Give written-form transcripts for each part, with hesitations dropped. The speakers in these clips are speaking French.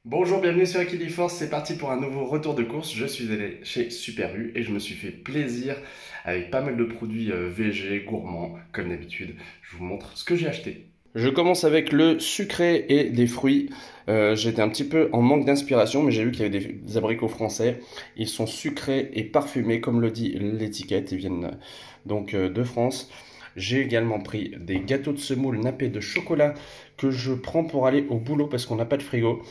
Bonjour, bienvenue sur Equiliforce, c'est parti pour un nouveau retour de course. Je suis allé chez Super U et je me suis fait plaisir avec pas mal de produits VG, gourmands, comme d'habitude. Je vous montre ce que j'ai acheté. Je commence avec le sucré et des fruits. J'étais un petit peu en manque d'inspiration, mais j'ai vu qu'il y avait des abricots français. Ils sont sucrés et parfumés, comme le dit l'étiquette. Ils viennent donc de France. J'ai également pris des gâteaux de semoule nappés de chocolat que je prends pour aller au boulot parce qu'on n'a pas de frigo.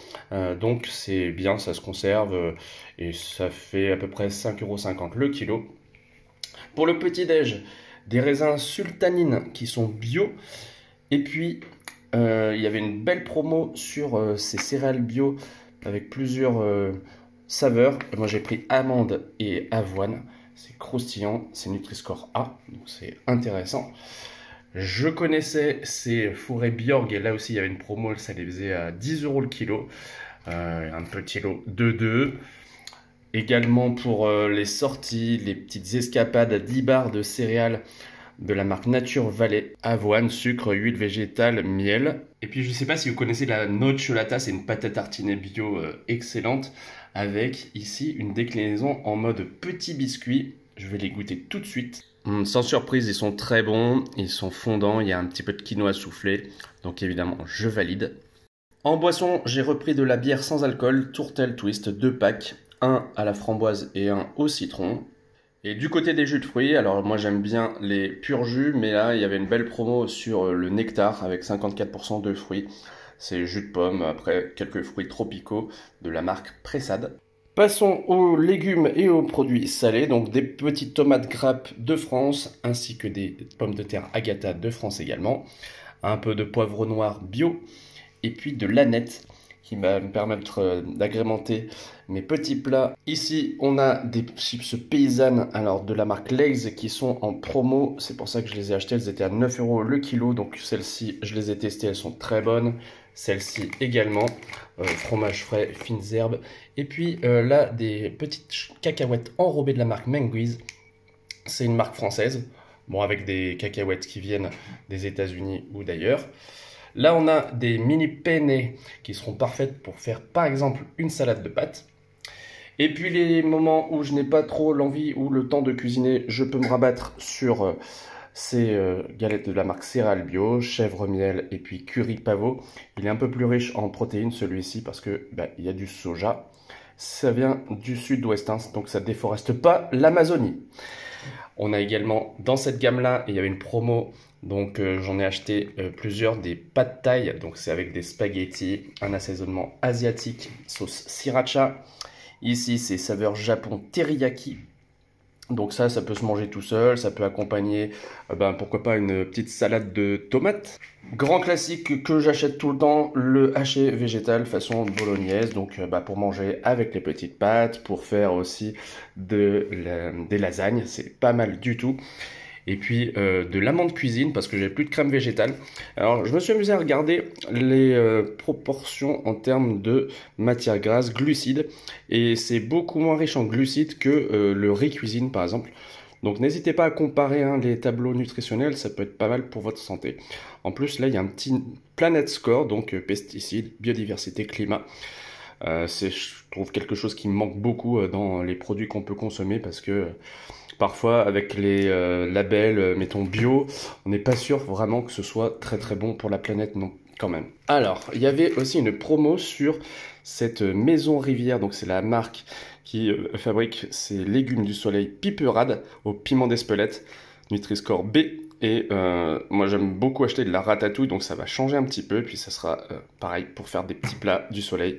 Donc c'est bien, ça se conserve et ça fait à peu près 5,50 € le kilo. Pour le petit-déj, des raisins sultanines qui sont bio. Et puis, il y avait une belle promo sur ces céréales bio avec plusieurs saveurs. Moi, j'ai pris amande et avoine. C'est croustillant, c'est Nutri-Score A, donc c'est intéressant. Je connaissais ces fourrés Bjorg et là aussi il y avait une promo, ça les faisait à 10 € le kilo. Un petit lot de 2. Également pour les sorties, les petites escapades à 10 barres de céréales de la marque Nature Valley, avoine, sucre, huile végétale, miel. Et puis je ne sais pas si vous connaissez la nocciolata, c'est une pâte à tartiner bio excellente avec ici une déclinaison en mode petit biscuit. Je vais les goûter tout de suite. Sans surprise, ils sont très bons, ils sont fondants, il y a un petit peu de quinoa soufflé, donc évidemment je valide. En boisson, j'ai repris de la bière sans alcool, Tourtel Twist, 2 packs, un à la framboise et un au citron. Et du côté des jus de fruits, alors moi j'aime bien les purs jus, mais là il y avait une belle promo sur le nectar avec 54% de fruits. C'est jus de pomme, après quelques fruits tropicaux de la marque Pressade. Passons aux légumes et aux produits salés, donc des petites tomates grappes de France, ainsi que des pommes de terre Agatha de France également, un peu de poivre noir bio, et puis de l'aneth qui va me permettre d'agrémenter mes petits plats. Ici, on a des chips paysannes, alors de la marque Lay's qui sont en promo. C'est pour ça que je les ai achetées. Elles étaient à 9 € le kilo. Donc celles-ci, je les ai testées. Elles sont très bonnes. Celles-ci également. Fromage frais, fines herbes. Et puis là, des petites cacahuètes enrobées de la marque Menguise. C'est une marque française. Bon, avec des cacahuètes qui viennent des États-Unis ou d'ailleurs. Là, on a des mini penne qui seront parfaites pour faire par exemple une salade de pâtes. Et puis les moments où je n'ai pas trop l'envie ou le temps de cuisiner, je peux me rabattre sur ces galettes de la marque Céréales Bio, chèvre miel et puis curry pavot. Il est un peu plus riche en protéines celui-ci parce que il y a du soja. Ça vient du sud-ouest, hein, donc ça ne déforeste pas l'Amazonie. On a également dans cette gamme-là, il y avait une promo, donc j'en ai acheté plusieurs, des pad thai, donc c'est avec des spaghettis, un assaisonnement asiatique, sauce sriracha. Ici, c'est saveur Japon teriyaki. Donc ça peut se manger tout seul, ça peut accompagner, pourquoi pas une petite salade de tomates. Grand classique que j'achète tout le temps, le haché végétal façon bolognaise, donc pour manger avec les petites pâtes, pour faire aussi des lasagnes, c'est pas mal du tout. Et puis de l'amande cuisine parce que j'ai plus de crème végétale. Alors je me suis amusé à regarder les proportions en termes de matière grasse, glucides, et c'est beaucoup moins riche en glucides que le riz cuisine par exemple. Donc n'hésitez pas à comparer les tableaux nutritionnels, ça peut être pas mal pour votre santé. En plus là il y a un petit Planet Score, donc pesticides, biodiversité, climat. C'est, je trouve, quelque chose qui me manque beaucoup dans les produits qu'on peut consommer parce que parfois avec les labels, mettons bio, on n'est pas sûr vraiment que ce soit très très bon pour la planète, non, quand même. Alors, il y avait aussi une promo sur cette Maison Rivière, donc c'est la marque qui fabrique ces légumes du soleil piperade au piment d'Espelette, Nutri-Score B. Et moi j'aime beaucoup acheter de la ratatouille, donc ça va changer un petit peu, puis ça sera pareil pour faire des petits plats du soleil,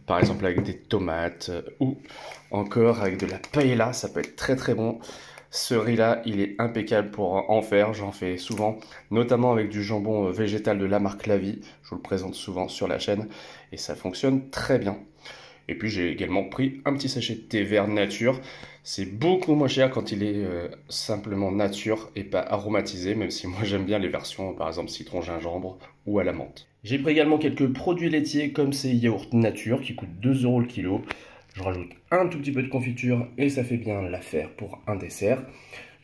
par exemple avec des tomates ou encore avec de la paella, ça peut être très très bon. Ce riz-là, il est impeccable pour en faire, j'en fais souvent, notamment avec du jambon végétal de la marque La Vie, je vous le présente souvent sur la chaîne, et ça fonctionne très bien. Et puis j'ai également pris un petit sachet de thé vert nature. C'est beaucoup moins cher quand il est simplement nature et pas aromatisé, même si moi j'aime bien les versions par exemple citron gingembre ou à la menthe. J'ai pris également quelques produits laitiers comme ces yaourts nature qui coûtent 2 € le kilo. Je rajoute un tout petit peu de confiture et ça fait bien l'affaire pour un dessert.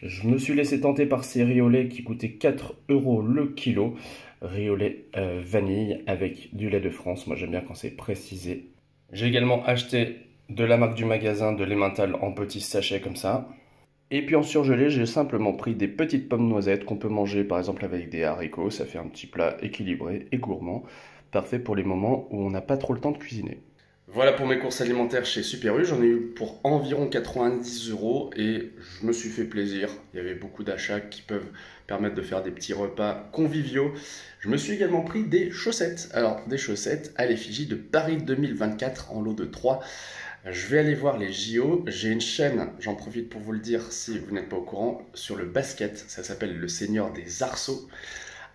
Je me suis laissé tenter par ces riz au lait qui coûtaient 4 € le kilo. Riz au lait vanille avec du lait de France. Moi j'aime bien quand c'est précisé. J'ai également acheté de la marque du magasin de l'emmental en petits sachets comme ça. Et puis en surgelé, j'ai simplement pris des petites pommes noisettes qu'on peut manger par exemple avec des haricots. Ça fait un petit plat équilibré et gourmand, parfait pour les moments où on n'a pas trop le temps de cuisiner. Voilà pour mes courses alimentaires chez Super U. J'en ai eu pour environ 90 euros et je me suis fait plaisir. Il y avait beaucoup d'achats qui peuvent permettre de faire des petits repas conviviaux. Je me suis également pris des chaussettes. Alors, des chaussettes à l'effigie de Paris 2024 en lot de 3. Je vais aller voir les JO. J'ai une chaîne, j'en profite pour vous le dire si vous n'êtes pas au courant, sur le basket. Ça s'appelle Le Seigneur des Arceaux.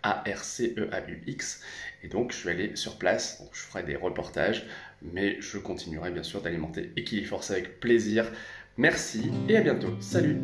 Arceaux. Et donc, je vais aller sur place. Donc, je ferai des reportages, mais je continuerai bien sûr d'alimenter Equiliforce avec plaisir. Merci et à bientôt. Salut!